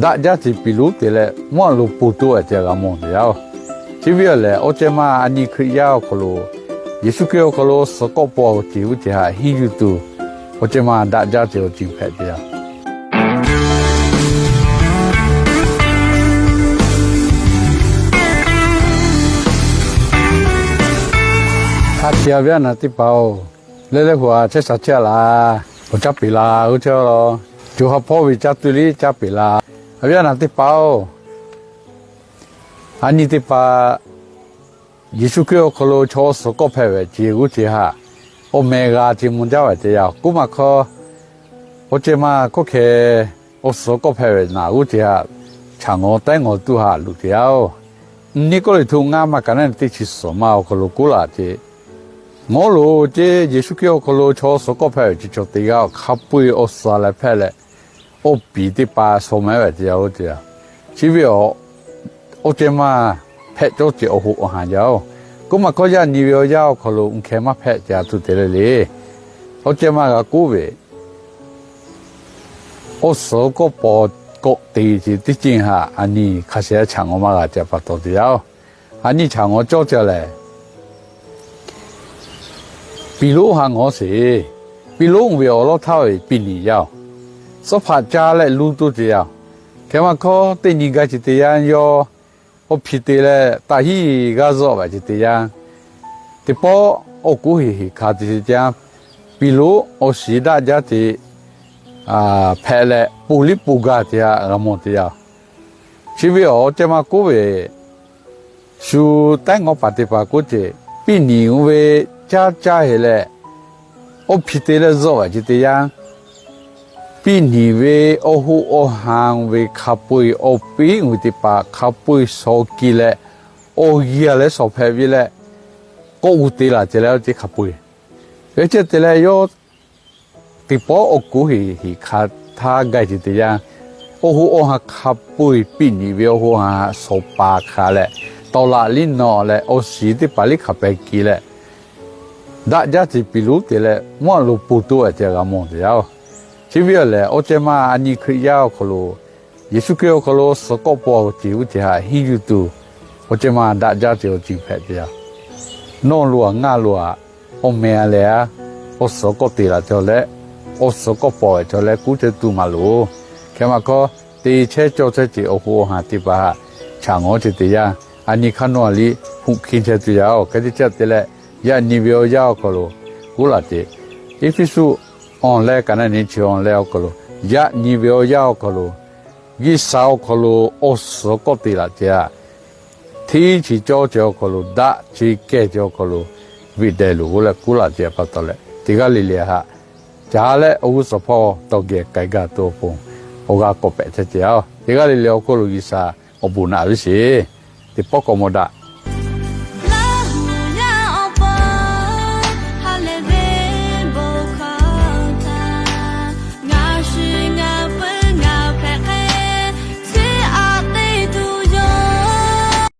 大家是比如的嘞，马路不多这个么子呀？这边嘞，我这嘛你可以要可罗，也是叫可罗十个包就这下很有多，我这嘛大家就进牌的呀。他这边那地包，来话这啥家啦？我家比啦，我叫咯，就好破为家对里家比啦。那边那地包，你地包，也是叫可罗超十个牌位，结果这下，我每个节目家位这样，古嘛可，我这嘛可去，我十个牌位哪个这下，长我带我都下路条，你过来图啱嘛，可能得去什么可罗过来这。我路这也是叫可罗超十个牌就做对个，卡背我啥来拍嘞，我比的把什么位置要这样，只不过我这嘛拍咗就好行咗，咁嘛嗰日你要可罗唔开嘛拍就做对了哩，我这嘛个古位，我十个包各地就啲正下，你开始抢我嘛个就不多掉，你抢我做着嘞。比如行我是，比如为我老头的比你要，所拍家嘞路都这样，看嘛可对你个是这样哟，我皮的嘞大喜个做吧就这样，这包我估计看就是这样，比如我是大家的拍嘞不离不个这样那么这样，只不过我这么估计，就带我把这把估计比你为。加起来，我皮的了做就这样，比你为我户我行为卡背我比我的把卡背手机嘞，我也来手拍为嘞，我有的啦，这了这卡背，而且这了要，地包我估计是卡他个就这样，我户我行卡背比你为我行手把卡嘞，到哪里拿嘞，我是的把你卡背机嘞。大家是比如的嘞，马路不多这个么子呀？这边嘞，我这嘛你可以要可罗，也是叫可罗十个包就这下很有多，我这嘛大家就进牌的呀。弄路啊，俺路啊，我没来啊，我十个地了就来，我十个包就来，估计多马路，看嘛可第一车就在这我哈地吧，抢我就这样，你看哪里不开车就要，搿啲这的嘞。呀，你不要要可咯，古拉的，一批数on来，可能你去on来可咯，呀，你不要要可咯，一少可咯，20个的啦，这样，提起交可咯，打去改可咯，为带路了，古拉这不得了，这个里咧哈，家嘞50%都给改革多风，我个个白这条，这个里了可咯意思，我不拿的是，这不过么的。